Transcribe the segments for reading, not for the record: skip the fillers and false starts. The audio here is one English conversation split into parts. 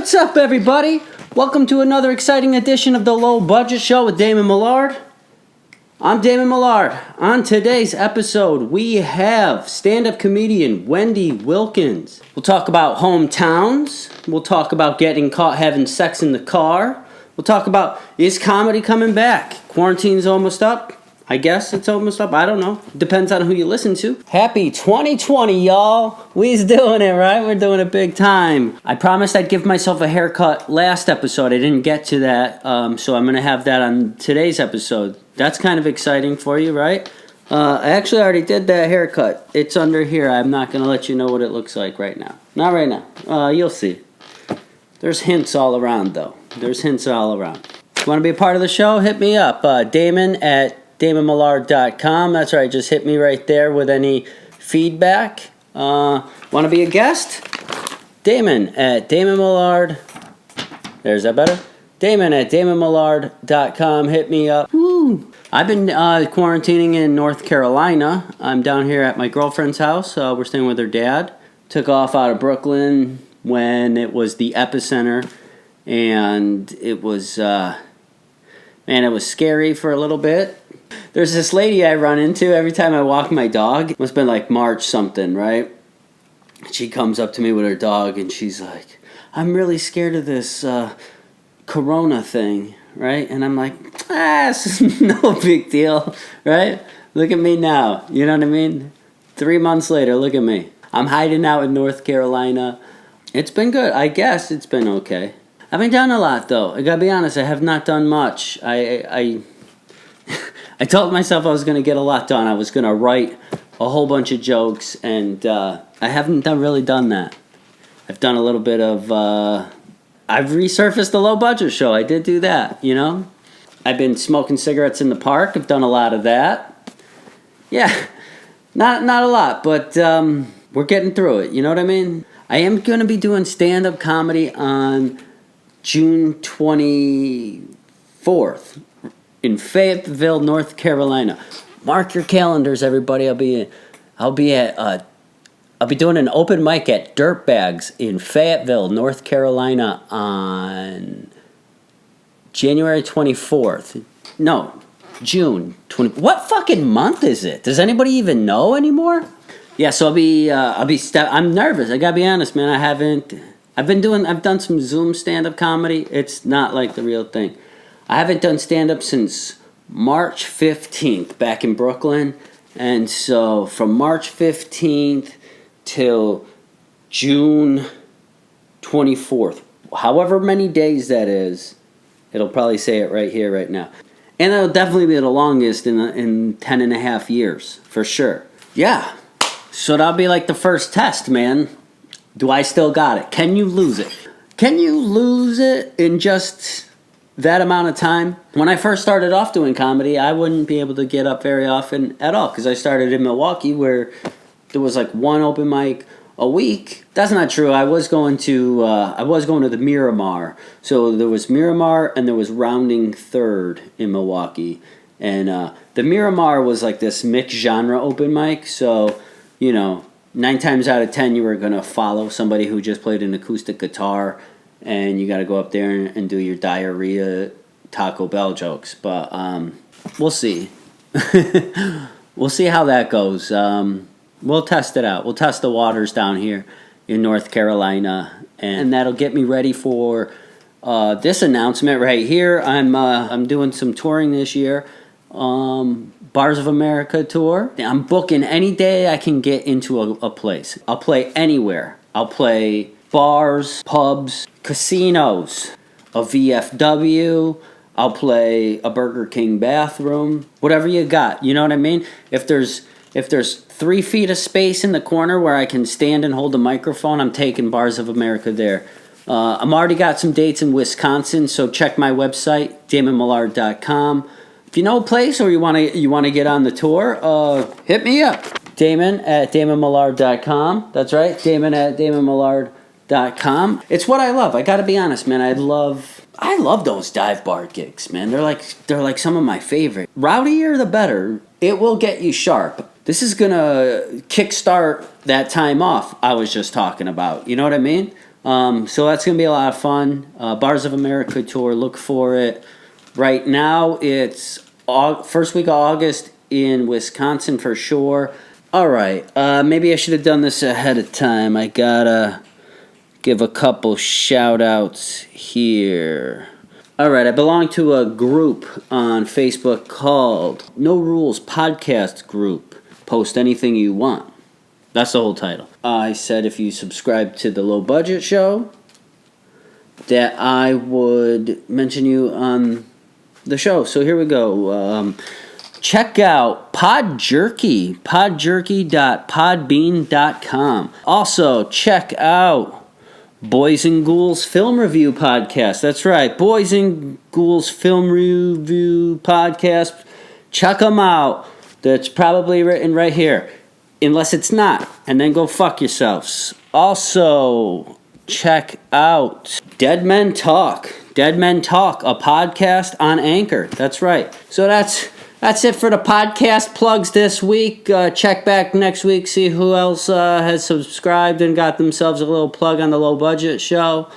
What's up, everybody? Welcome to another exciting edition of the Low Budget Show with Damon Millard. I'm Damon Millard. On today's episode, we have stand-up comedian Wendy Wilkins. We'll talk about hometowns. We'll talk about getting caught having sex in the car. We'll talk about, is comedy coming back? Quarantine's almost up. I guess it's almost up. I don't know. Depends on who you listen to. Happy 2020, y'all. We's doing it, right? We're doing it big time. I promised I'd give myself a haircut last episode. I didn't get to that, so I'm going to have that on today's episode. That's kind of exciting for you, right? I actually already did that haircut. It's under here. I'm not going to let you know what it looks like right now. Not right now. You'll see. There's hints all around, though. There's hints all around. Want to be a part of the show? Hit me up. Damon at DamonMillard.com. That's right. Just hit me right there with any feedback. Want to be a guest? Damon at Damon Millard. There's that better? Damon at DamonMillard.com. Hit me up. Woo. I've been quarantining in North Carolina. I'm down here at my girlfriend's house. We're staying with her dad. Took off out of Brooklyn when it was the epicenter. And it was, it was scary for a little bit. There's this lady I run into every time I walk my dog. It must have been like March something, right? She comes up to me with her dog and she's like, I'm really scared of this corona thing, right? And I'm like, it's no big deal, right? Look at me now, you know what I mean? 3 months later, look at me. I'm hiding out in North Carolina. It's been good. I guess it's been okay. I haven't done a lot, though. I gotta be honest, I have not done much. I told myself I was going to get a lot done. I was going to write a whole bunch of jokes, and I haven't really done that. I've done a little bit of... I've resurfaced the Low Budget Show. I did do that, you know? I've been smoking cigarettes in the park. I've done a lot of that. Yeah, not a lot, but we're getting through it. You know what I mean? I am going to be doing stand-up comedy on June 24th. In Fayetteville, North Carolina. Mark your calendars, everybody. I'll be doing an open mic at Dirtbags in Fayetteville, North Carolina on January 24th. No, June 20. What fucking month is it? Does anybody even know anymore? Yeah, so I'm nervous. I gotta be honest, man. I've done some Zoom stand-up comedy. It's not like the real thing. I haven't done stand-up since March 15th back in Brooklyn. And so from March 15th till June 24th, however many days that is, it'll probably say it right here, right now. And it'll definitely be the longest in 10 and a half years, for sure. Yeah. So that'll be like the first test, man. Do I still got it? Can you lose it? Can you lose it in just that amount of time? When I first started off doing comedy, I wouldn't be able to get up very often at all because I started in Milwaukee where there was like one open mic a week. That's not true. I was going to the Miramar. So there was Miramar and there was Rounding Third in Milwaukee. And the Miramar was like this mixed genre open mic. So, 9 times out of 10 you were going to follow somebody who just played an acoustic guitar. And you got to go up there and do your diarrhea Taco Bell jokes. But we'll see. We'll see how that goes. We'll test it out. We'll test the waters down here in North Carolina. And that'll get me ready for this announcement right here. I'm doing some touring this year. Bars of America tour. I'm booking any day I can get into a place. I'll play anywhere. I'll play bars, pubs, casinos, a VFW, I'll play a Burger King bathroom, whatever you got, you know what I mean? If there's 3 feet of space in the corner where I can stand and hold a microphone, I'm taking Bars of America there. I'm already got some dates in Wisconsin, so check my website, DamonMillard.com. If you know a place or you want to get on the tour, hit me up. Damon at DamonMillard.com. That's right, Damon at DamonMillard.com. It's what I love. I gotta be honest, man. I love those dive bar gigs, man. They're like some of my favorite. Rowdier the better. It will get you sharp. This is gonna kickstart that time off I was just talking about. You know what I mean? So that's going to be a lot of fun. Bars of America tour, look for it. Right now, it's first week of August in Wisconsin for sure. All right, maybe I should have done this ahead of time. I gotta give a couple shout-outs here. All right, I belong to a group on Facebook called No Rules Podcast Group. Post anything you want. That's the whole title. I said if you subscribe to the Low Budget Show, that I would mention you on the show. So here we go. Check out Pod Jerky, podjerky.podbean.com. Also, check out Boys and Ghouls Film Review Podcast. That's right, Boys and Ghouls Film Review Podcast. Check them out. That's probably written right here. Unless it's not. And then go fuck yourselves. Also, check out Dead Men Talk. Dead Men Talk, a podcast on Anchor. That's right. So that's it for the podcast plugs this week. Check back next week, see who else has subscribed and got themselves a little plug on the Low Budget Show.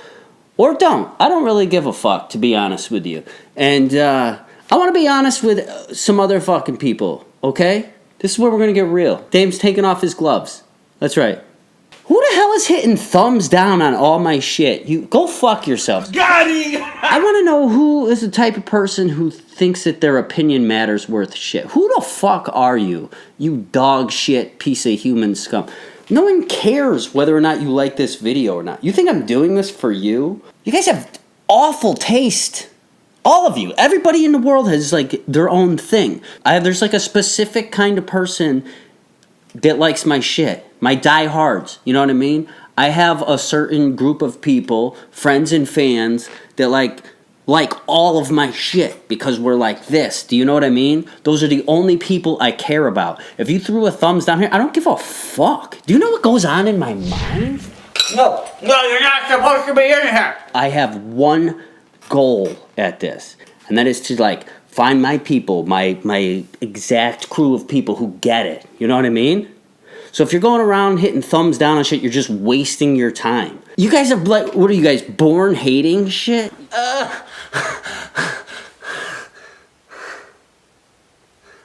Or don't. I don't really give a fuck, to be honest with you. And I want to be honest with some other fucking people, okay? This is where we're going to get real. Dame's taking off his gloves. That's right. Who the hell is hitting thumbs down on all my shit? You go fuck yourself. Got him! I want to know who is the type of person who thinks that their opinion matters worth shit. Who the fuck are you? You dog shit piece of human scum. No one cares whether or not you like this video or not. You think I'm doing this for you? You guys have awful taste. All of you. Everybody in the world has, like, their own thing. There's, like, a specific kind of person that likes my shit. My diehards. You know what I mean? I have a certain group of people, friends and fans, that, like all of my shit because we're like this. Do you know what I mean? Those are the only people I care about. If you threw a thumbs down here, I don't give a fuck. Do you know what goes on in my mind? No, you're not supposed to be in here. I have one goal at this, and that is to like find my people, my exact crew of people who get it. You know what I mean? So if you're going around hitting thumbs down on shit, you're just wasting your time. You guys are like, what are you guys, born hating shit?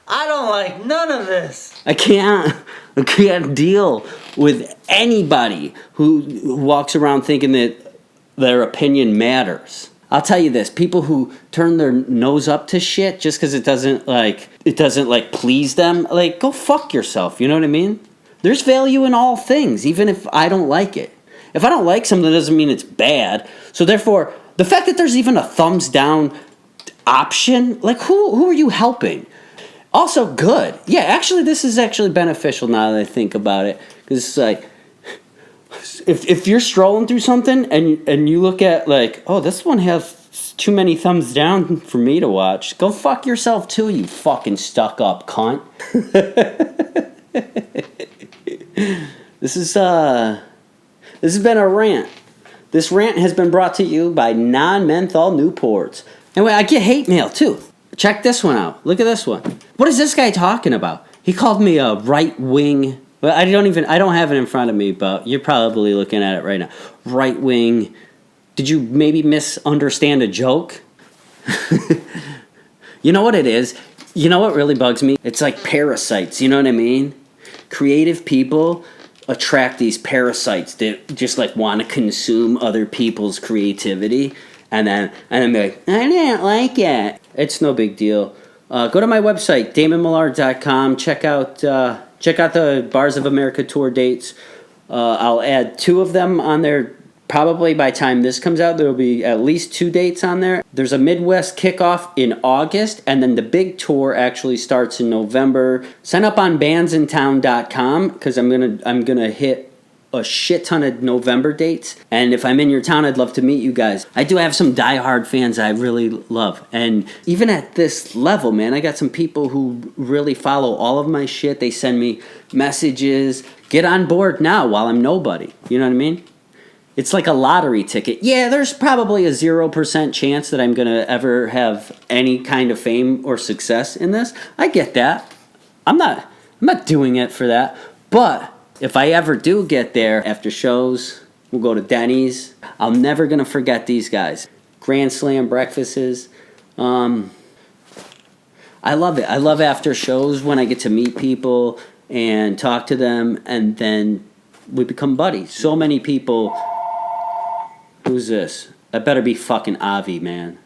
I don't like none of this. I can't deal with anybody who walks around thinking that their opinion matters. I'll tell you this, people who turn their nose up to shit just because it doesn't please them, like, go fuck yourself, you know what I mean? There's value in all things, even if I don't like it. If I don't like something, doesn't mean it's bad. So therefore, the fact that there's even a thumbs down option, like, who are you helping? Also, good. Yeah, actually, this is actually beneficial now that I think about it. Because it's like, if you're strolling through something and you look at, like, oh, this one has too many thumbs down for me to watch, go fuck yourself too, you fucking stuck-up cunt. This has been a rant. This rant has been brought to you by non-menthol Newports. Anyway, I get hate mail too. Check this one out. Look at this one. What is this guy talking about? He called me a right-wing. Well, I don't have it in front of me, but you're probably looking at it right now. Right-wing. Did you maybe misunderstand a joke? You know what it is? You know what really bugs me? It's like parasites, you know what I mean? Creative people attract these parasites that just like want to consume other people's creativity, and then be like, I didn't like it. It's no big deal. Go to my website, DamonMillard.com. Check out the Bars of America tour dates. I'll add 2 of them on there. Probably by the time this comes out, there will be at least 2 dates on there. There's a Midwest kickoff in August, and then the big tour actually starts in November. Sign up on bandsintown.com because I'm gonna hit a shit ton of November dates. And if I'm in your town, I'd love to meet you guys. I do have some diehard fans I really love. And even at this level, man, I got some people who really follow all of my shit. They send me messages. Get on board now while I'm nobody. You know what I mean? It's like a lottery ticket. Yeah, there's probably a 0% chance that I'm going to ever have any kind of fame or success in this. I get that. I'm not doing it for that. But if I ever do get there after shows, We'll go to Denny's. I'm never going to forget these guys. Grand Slam breakfasts. I love it. I love after shows when I get to meet people and talk to them, and then we become buddies. So many people. Who's this? That better be fucking Avi, man.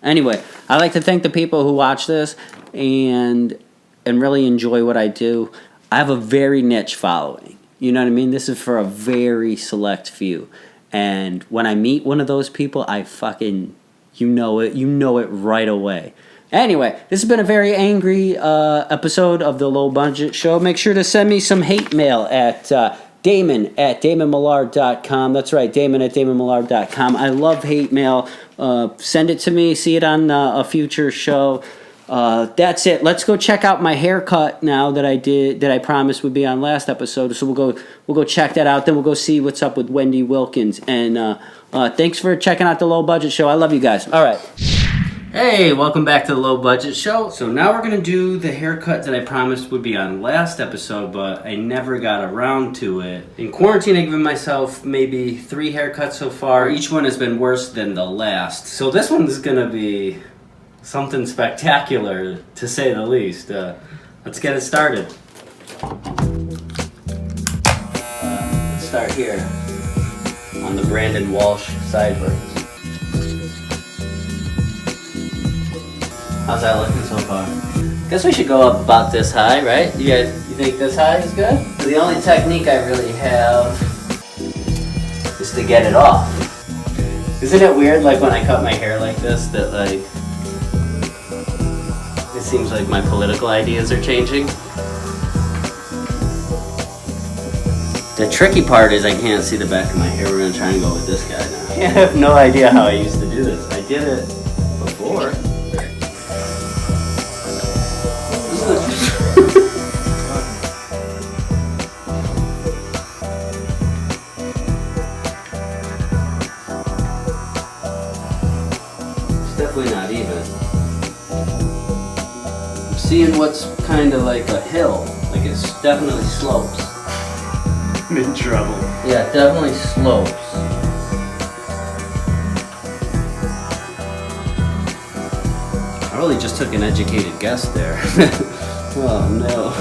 Anyway, I like to thank the people who watch this and really enjoy what I do. I have a very niche following. You know what I mean? This is for a very select few. And when I meet one of those people, I fucking, you know it right away. Anyway, this has been a very angry episode of the Low Budget Show. Make sure to send me some hate mail at Damon at DamonMillard.com. That's right, Damon at DamonMillard.com. I love hate mail. Send it to me. See it on a future show. That's it. Let's go check out my haircut now that I promised would be on last episode. So we'll go check that out. Then we'll go see what's up with Wendy Wilkins. And thanks for checking out the Low Budget Show. I love you guys. All right. Hey, welcome back to the Low Budget Show. So now we're going to do the haircut that I promised would be on last episode, but I never got around to it. In quarantine, I've given myself maybe 3 haircuts so far. Each one has been worse than the last. So this one's going to be something spectacular, to say the least. Let's get it started. Let's start here on the Brandon Walsh sideburns. How's that looking so far? Guess we should go up about this high, right? You think this high is good? The only technique I really have is to get it off. Isn't it weird, like when I cut my hair like this, that like it seems like my political ideas are changing? The tricky part is I can't see the back of my hair. We're gonna try and go with this guy now. I have no idea how I used to do this. I did it before. Definitely not even. I'm seeing what's kind of like a hill. Like it's definitely slopes. I'm in trouble. Yeah, it definitely slopes. I really just took an educated guess there. Oh no.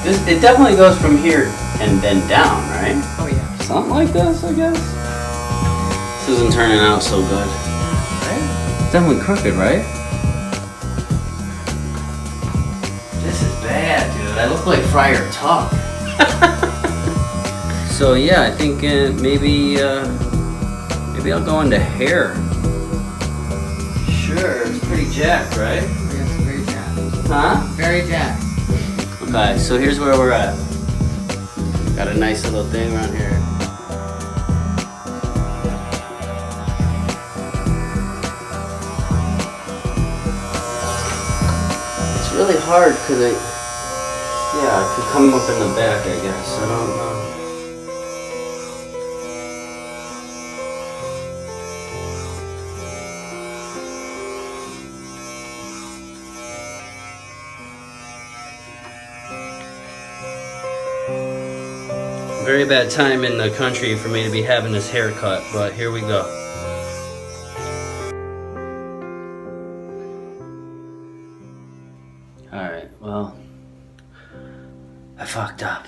It definitely goes from here and then down, right? Oh yeah. Something like this, I guess. This isn't turning out so good. It's definitely crooked, right? This is bad, dude. I look like Friar Tuck. So yeah, I think maybe I'll go into hair. Sure, it's pretty jacked, right? Yes, very jacked. Huh? Very jacked. Okay, so here's where we're at. Got a nice little thing around here. Really hard because I could come up in the back, I guess. I don't know. Very bad time in the country for me to be having this haircut, but here we go. Alright, well, I fucked up.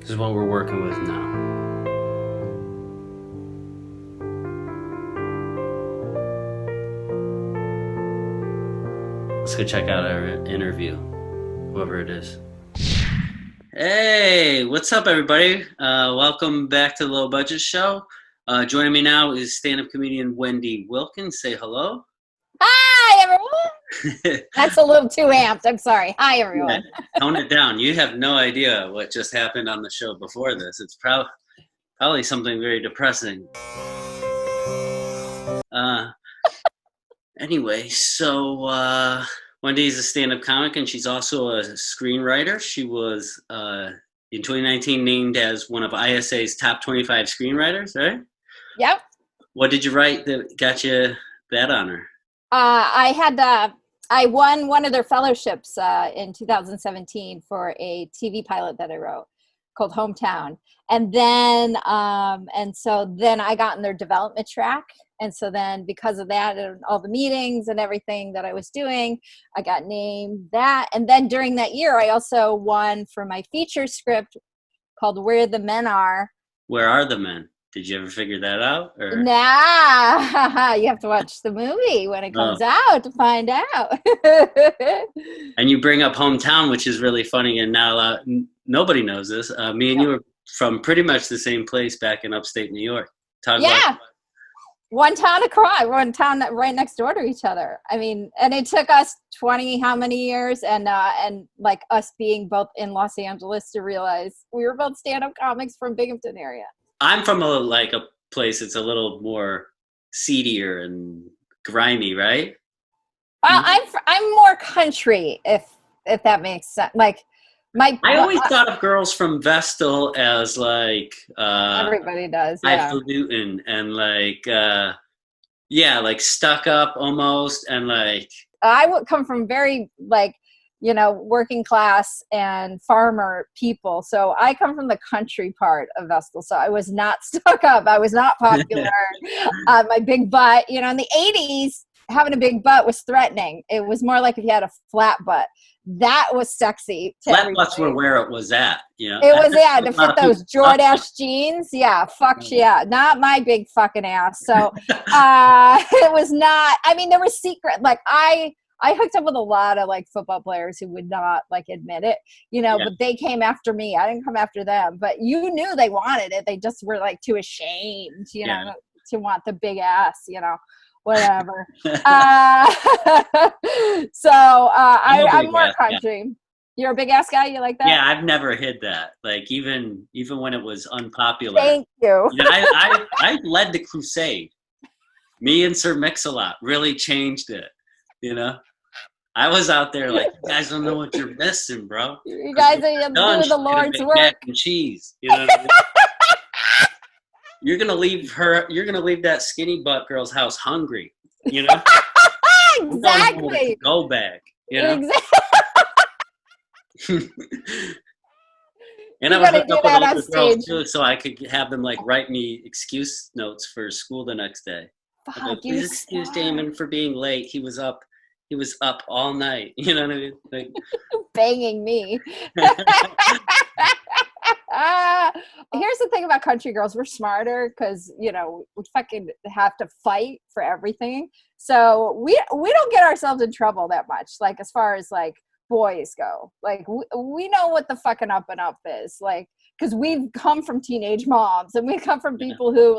This is what we're working with now. Let's go check out our interview, whoever it is. Hey, what's up, everybody? Welcome back to the Low Budget Show. Joining me now is stand-up comedian Wendy Wilkins. Say hello. Hi, everyone. That's a little too amped. I'm sorry. Hi, everyone. Yeah, tone it down. You have no idea what just happened on the show before this. It's probably something very depressing. Anyway, so Wendy's a stand-up comic, and she's also a screenwriter. She was, in 2019, named as one of ISA's top 25 screenwriters, right? Yep. What did you write that got you that honor? I had I won one of their fellowships in 2017 for a TV pilot that I wrote called Hometown. And so then I got in their development track. And so then because of that and all the meetings and everything that I was doing, I got named that. And then during that year, I also won for my feature script called Where the Men Are. Where are the men? Did you ever figure that out? Or? Nah, you have to watch the movie when it comes out to find out. And you bring up Hometown, which is really funny, and now nobody knows this. Me and you were from pretty much the same place back in upstate New York. One town right next door to each other. I mean, and it took us 20 how many years, and like us being both in Los Angeles to realize we were both stand-up comics from Binghamton area. I'm from a place that's a little more seedier and grimy, right? I'm more country, if that makes sense. Like I always thought of girls from Vestal as like everybody does, highfalutin and like stuck up almost, and like I would come from very working class and farmer people. So I come from the country part of Vestal. So I was not stuck up. I was not popular. My big butt, in the 80s, having a big butt was threatening. It was more like if you had a flat butt. That was sexy to flat butts were where it was at, It was, to fit those Jordache jeans. Yeah, yeah. Not my big fucking ass. So it was not, there was secret. Like I hooked up with a lot of football players who would not admit it, but they came after me. I didn't come after them, but you knew they wanted it. They just were too ashamed, to want the big ass, whatever. I'm more country. Guy. You're a big ass guy? You like that? Yeah, I've never hid that. Even when it was unpopular. Thank you. I led the crusade. Me and Sir Mix-a-Lot really changed it. I was out there you guys don't know what you're missing, bro. You guys are doing the Lord's work. Mac and cheese. You know what I mean? You're gonna leave that skinny butt girl's house hungry. Exactly. Go back. Exactly. And I was hooked up with older girls too, so I could have them write me excuse notes for school the next day. Please excuse Damon for being late. He was up all night. You know what I mean? Banging me. Here's the thing about country girls. We're smarter because, we fucking have to fight for everything. So we don't get ourselves in trouble that much. As far as boys go, we know what the fucking up and up is. Because we've come from teenage moms, and we come from people who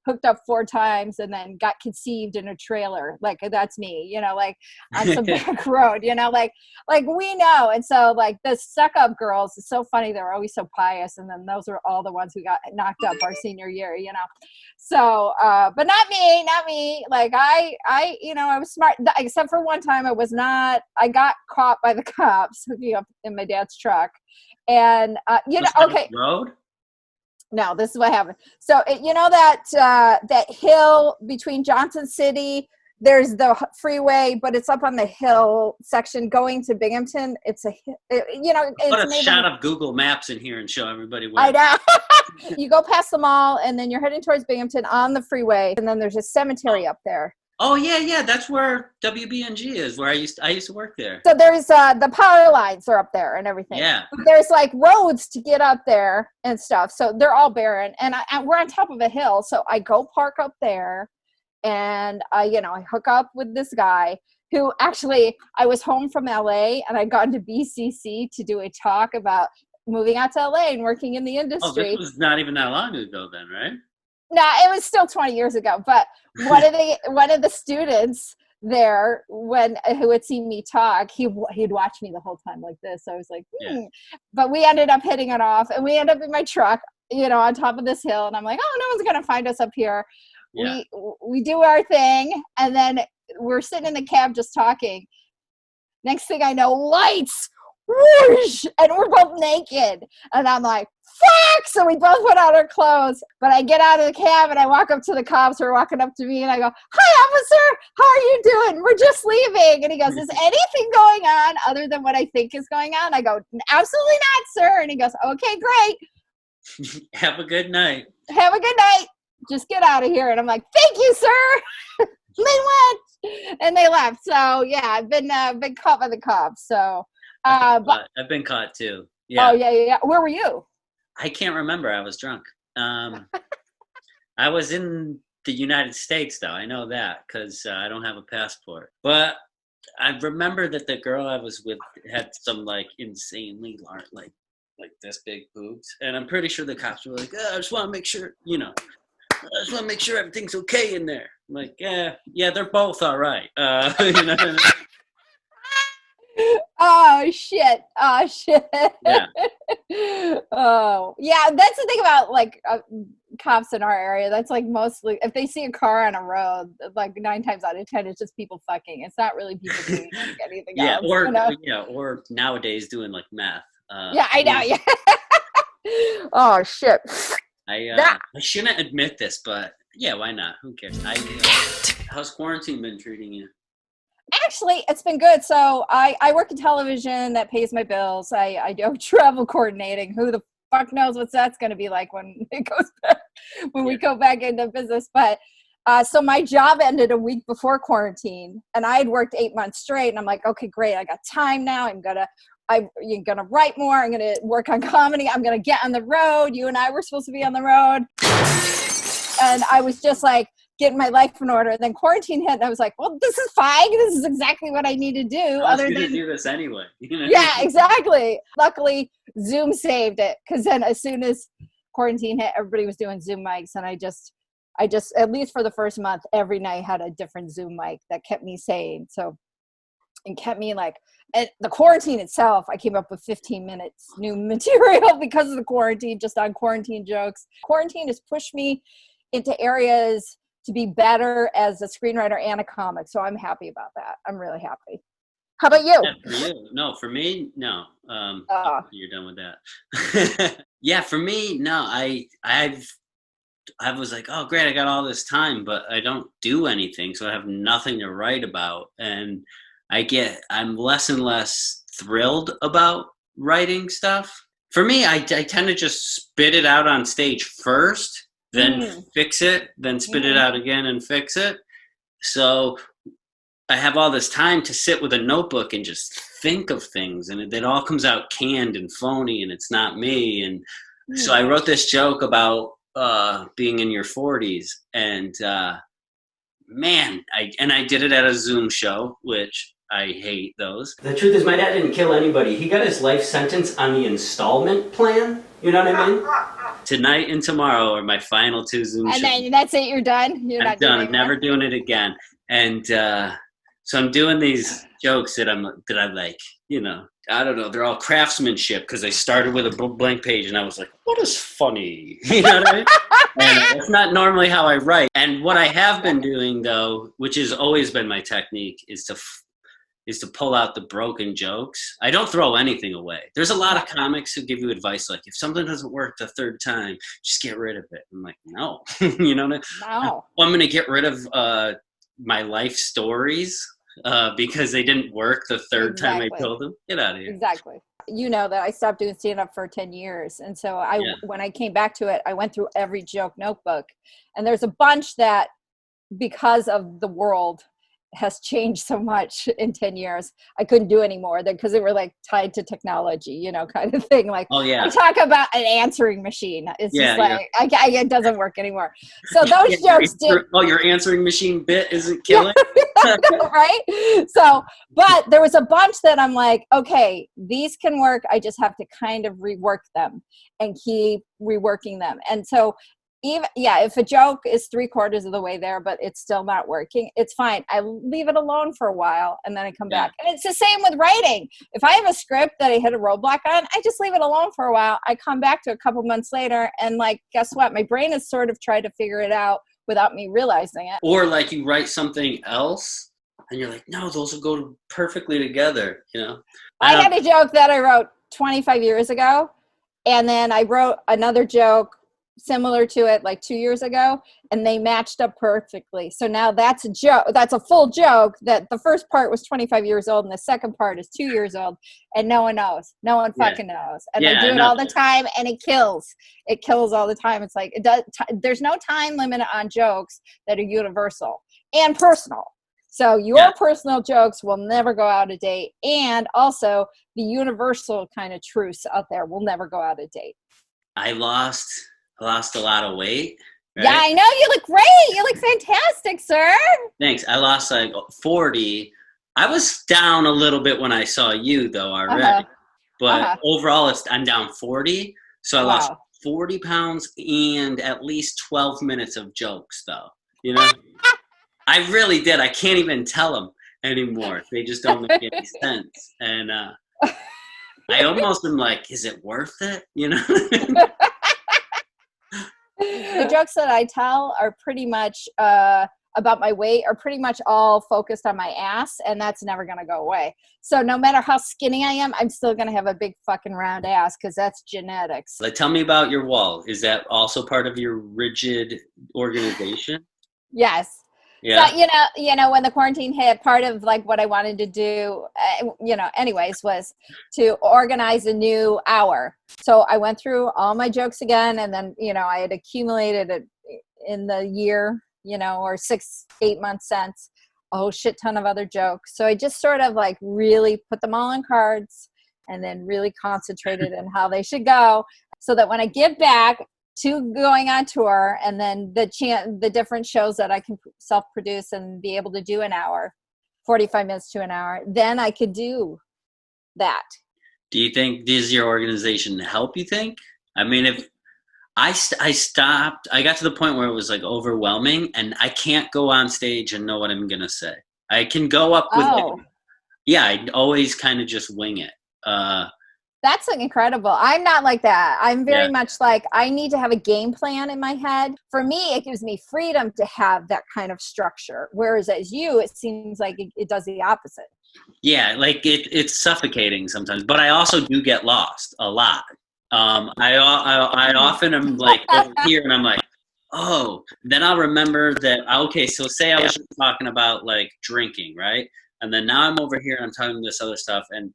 hooked up 4 times and then got conceived in a trailer. That's me, on some back road, we know. And so the suck up girls, it's so funny. They're always so pious. And then those are all the ones who got knocked up our senior year, So, but not me. I was smart, except for one time I got caught by the cops hooking up in my dad's truck. And okay. Road? No, this is what happened. So that hill between Johnson City, there's the freeway, but it's up on the hill section going to Binghamton. It's a put a shot of Google Maps in here and show everybody where. I know. You go past the mall, and then you're heading towards Binghamton on the freeway, and then there's a cemetery up there. Oh yeah, that's where WBNG is. Where I used to work there. So there's the power lines are up there and everything. Yeah. There's roads to get up there and stuff. So they're all barren, and we're on top of a hill. So I go park up there, and I hook up with this guy who actually I was home from LA, and I'd gone to BCC to do a talk about moving out to LA and working in the industry. Oh, this was not even that long ago then, right? No, it was still 20 years ago. But one of the students there, who had seen me talk, he'd watch me the whole time like this. So I was like, But we ended up hitting it off, and we ended up in my truck, on top of this hill. And I'm like, oh, no one's gonna find us up here. Yeah. We do our thing, and then we're sitting in the cab just talking. Next thing I know, lights. whoosh, and we're both naked. And I'm like, fuck! So we both put on our clothes. But I get out of the cab and I walk up to the cops who are walking up to me and I go, hi, officer, how are you doing? We're just leaving. And he goes, is anything going on other than what I think is going on? I go, absolutely not, sir. And he goes, okay, great. Have a good night. Have a good night. Just get out of here. And I'm like, thank you, sir. They went and they left. So yeah, I've been caught by the cops. So I've been caught too. Yeah. Oh yeah. Where were you? I can't remember. I was drunk. I was in the United States though. I know that because I don't have a passport. But I remember that the girl I was with had some like insanely large, like this big boobs, and I'm pretty sure the cops were like, I just want to make sure, I just want to make sure everything's okay in there. I'm like, yeah, they're both all right. Oh shit. Yeah. Oh yeah, that's the thing about like cops in our area. That's like mostly if they see a car on a road, like 9 times out of 10 it's just people fucking. It's not really people doing like anything else. Or nowadays doing like meth. Yeah, I know. Yeah. Oh shit. I shouldn't admit this, but yeah, why not? Who cares? How's quarantine been treating you? Actually, it's been good. So I work in television that pays my bills. I do travel coordinating. Who the fuck knows what that's going to be like when it goes back, when we go back into business. But so my job ended a week before quarantine, and I had worked 8 months straight. And I'm like, okay, great. I got time now. I'm gonna write more. I'm gonna work on comedy. I'm gonna get on the road. You and I were supposed to be on the road, and I was just like getting my life in order. And then quarantine hit, and I was like, well, this is fine. This is exactly what I need to do. I was gonna do this anyway. Yeah, exactly. Luckily, Zoom saved it, because then as soon as quarantine hit, everybody was doing Zoom mics, and I just at least for the first month, every night had a different Zoom mic that kept me sane. So and kept me like, and the quarantine itself, I came up with 15 minutes new material because of the quarantine, just on quarantine jokes. Quarantine has pushed me into areas to be better as a screenwriter and a comic. So I'm happy about that. I'm really happy. How about you? Yeah, for you? No, for me, no. You're done with that. Yeah, for me, no. I was like, oh, great, I got all this time, but I don't do anything, so I have nothing to write about. And I'm less and less thrilled about writing stuff. For me, I tend to just spit it out on stage first, then fix it, then spit it out again and fix it. So I have all this time to sit with a notebook and just think of things, and it all comes out canned and phony, and it's not me. And so I wrote this joke about being in your 40s, and man, I did it at a Zoom show, which I hate those. The truth is, my dad didn't kill anybody. He got his life sentence on the installment plan. You know what I mean? Tonight and tomorrow are my final 2 Zoom shows. And then that's it, you're done? You're not done. I'm never doing it again. And so I'm doing these jokes that I'm like, I don't know, they're all craftsmanship, because I started with a blank page and I was like, what is funny? You know what I mean? And it's not normally how I write. And what I have been doing, though, which has always been my technique, is to pull out the broken jokes. I don't throw anything away. There's a lot of comics who give you advice like, if something doesn't work the 3rd time, just get rid of it. I'm like, no. You know what I mean? No. I'm going to get rid of my life stories because they didn't work the 3rd time I told them. Get out of here. Exactly. You know that I stopped doing stand-up for 10 years. And so when I came back to it, I went through every joke notebook. And there's a bunch that, because of the world has changed so much in 10 years, I couldn't do anymore because they were like tied to technology, kind of thing. Like, oh, yeah. I talk about an answering machine. It's just like, it doesn't work anymore. So those jokes your answering machine bit isn't killing? Right? So, but there was a bunch that I'm like, okay, these can work. I just have to kind of rework them and keep reworking them. And so if a joke is 3/4 of the way there, but it's still not working, it's fine. I leave it alone for a while and then I come back. And it's the same with writing. If I have a script that I hit a roadblock on, I just leave it alone for a while. I come back to a couple months later and like, guess what? My brain has sort of tried to figure it out without me realizing it. Or like you write something else And you're like, no, those will go perfectly together, you know? I had a joke that I wrote 25 years ago, and then I wrote another joke similar to it like 2 years ago, and they matched up perfectly. So now that's a joke. That's a full joke that the first part was 25 years old and the second part is 2 years old, and no one knows. No one fucking knows. And they do it all the time, and it kills. It kills all the time. It's like, there's no time limit on jokes that are universal and personal. So your personal jokes will never go out of date. And also the universal kind of truths out there will never go out of date. I lost a lot of weight. Right? Yeah, I know. You look great. You look fantastic, sir. Thanks. I lost like 40. I was down a little bit when I saw you though already. But overall I'm down 40. So I lost 40 pounds and at least 12 minutes of jokes though. You know? I really did. I can't even tell them anymore. They just don't make any sense. And I almost am like, is it worth it? You know? The jokes that I tell are pretty much about my weight are pretty much all focused on my ass, and that's never going to go away. So no matter how skinny I am, I'm still going to have a big fucking round ass because that's genetics. Like, tell me about your wall. Is that also part of your rigid organization? Yes. Yeah. So, you know, when the quarantine hit, part of like what I wanted to do, anyways, was to organize a new hour. So I went through all my jokes again, and then, I had accumulated it in the year, or 6-8 months since, a whole shit ton of other jokes. So I just sort of like really put them all on cards and then really concentrated on how they should go so that when I give back to going on tour and then the different shows that I can self-produce and be able to do an hour, 45 minutes to an hour, then I could do that. Do you think, does your organization help you think? I mean, if I stopped, I got to the point where it was like overwhelming and I can't go on stage and know what I'm going to say. I can go up with I always kind of just wing it. That's incredible. I'm not like that. I'm very much like, I need to have a game plan in my head. For me, it gives me freedom to have that kind of structure. Whereas as you, it seems like it does the opposite. Yeah, like it's suffocating sometimes. But I also do get lost a lot. I often am like over here and I'm like, oh, then I'll remember that, okay, so say I was talking about like drinking, right? And then now I'm over here and I'm talking this other stuff and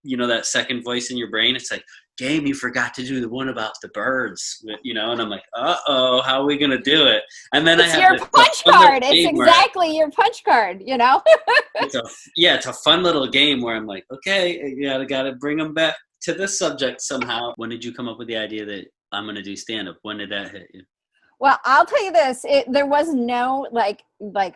that second voice in your brain, it's like, Gabe, you forgot to do the one about the birds, and I'm like, uh-oh, how are we going to do it? And then it's your punch card. It's exactly your punch card, It's a fun little game where I'm like, okay, I got to bring them back to this subject somehow. When did you come up with the idea that I'm going to do stand-up? When did that hit you? Well, I'll tell you this, there was no like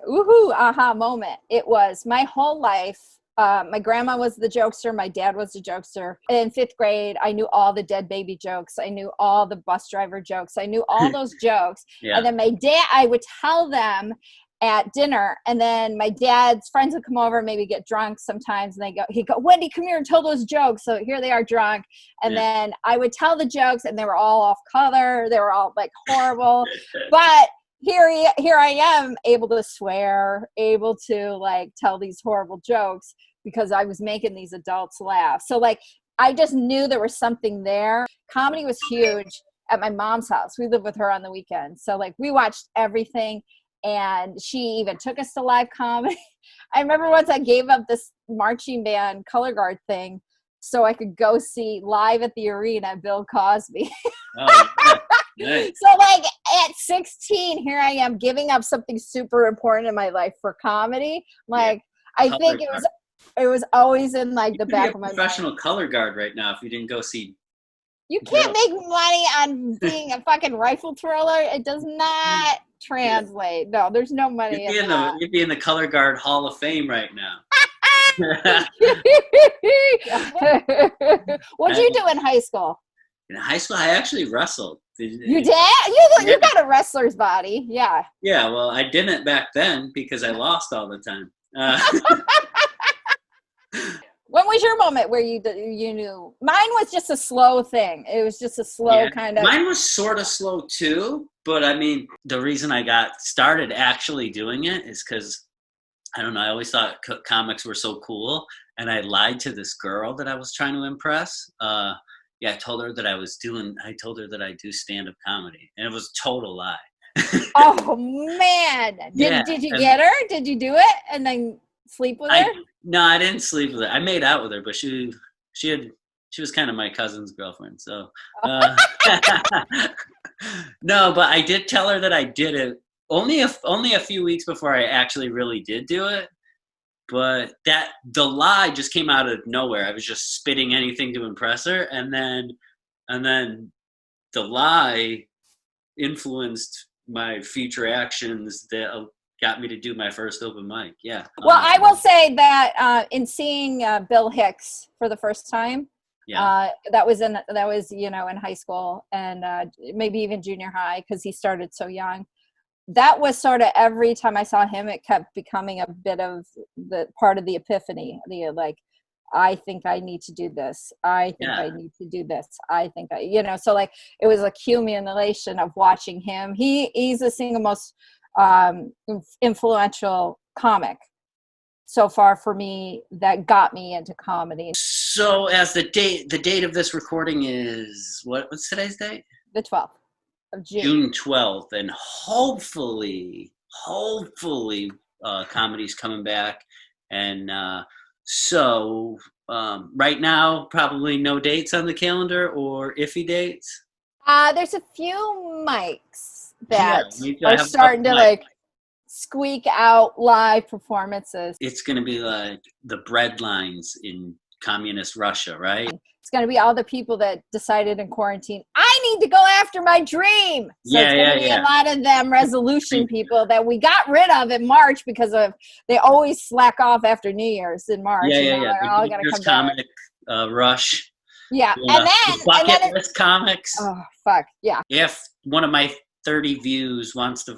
ooh, aha moment. It was my whole life. My grandma was the jokester. My dad was the jokester. In 5th grade, I knew all the dead baby jokes. I knew all the bus driver jokes. I knew all those jokes. And then my dad, I would tell them at dinner. And then my dad's friends would come over, maybe get drunk sometimes. And he'd go, Wendy, come here and tell those jokes. So here they are drunk. And then I would tell the jokes and they were all off color. They were all like horrible. But here I am able to swear, able to like tell these horrible jokes because I was making these adults laugh. So like, I just knew there was something there. Comedy was huge at my mom's house. We lived with her on the weekends. So like we watched everything and she even took us to live comedy. I remember once I gave up this marching band color guard thing so I could go see live at the arena Bill Cosby. Oh, nice. So like at 16, here I am giving up something super important in my life for comedy. Like I think it was always in like the back of my mind. Professional color guard right now if you didn't go see. You can't make money on being a fucking rifle twirler. It does not translate. No, there's no money in that. You'd be in the color guard Hall of Fame right now. What'd you do in high school? In high school, I actually wrestled. You did? You got a wrestler's body. Yeah. Yeah, well, I didn't back then because I lost all the time. When was your moment where you knew? Mine was just a slow thing. It was just a slow kind of. Mine was sort of slow too, but I mean, the reason I got started actually doing it is because I don't know. I always thought comics were so cool, and I lied to this girl that I was trying to impress. Yeah, I told her that I told her that I do stand-up comedy, and it was a total lie. Oh man! Did you get her? Did you do it and then sleep with her? No, I didn't sleep with her. I made out with her, but she was kind of my cousin's girlfriend. So no, but I did tell her that I did it only a few weeks before I actually really did do it. But the lie just came out of nowhere. I was just spitting anything to impress her, and then the lie influenced my future actions that got me to do my first open mic. Yeah. Well, I will say that in seeing Bill Hicks for the first time, that was in high school and maybe even junior high because he started so young. That was sort of every time I saw him, it kept becoming a bit of the part of the epiphany. I think I need to do this. I think I need to do this. I think so like it was accumulation of watching him. He's the single most influential comic so far for me that got me into comedy. So as the date of this recording is what's today's date? The 12th of June. June 12th, and hopefully comedy's coming back, and so right now probably no dates on the calendar or iffy dates. There's a few mics that are starting to squeak out live performances. It's going to be like the bread lines in communist Russia, right? It's going to be all the people that decided in quarantine, I need to go after my dream. So it's going to be a lot of them resolution people that we got rid of in March because they always slack off after New Year's in March. They're all going to come back. Rush. Yeah. And then bucket list comics. Oh, fuck. Yeah. If one of my 30 views wants to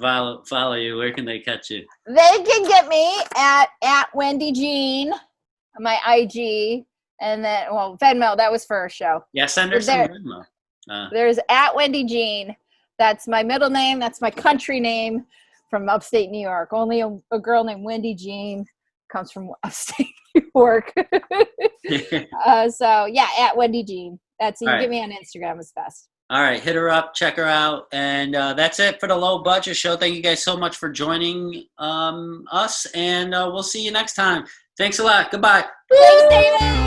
follow you, where can they catch you? They can get me at Wendy Jean, my IG. And then, Venmo, that was for a show. Yeah, send her some Venmo. There's at Wendy Jean. That's my middle name. That's my country name from upstate New York. Only a girl named Wendy Jean comes from upstate New York. So, yeah, at Wendy Jean. That's you can get me on Instagram is best. All right, hit her up, check her out. And that's it for the Low Budget Show. Thank you guys so much for joining us. And we'll see you next time. Thanks a lot. Goodbye. Thanks, Damon.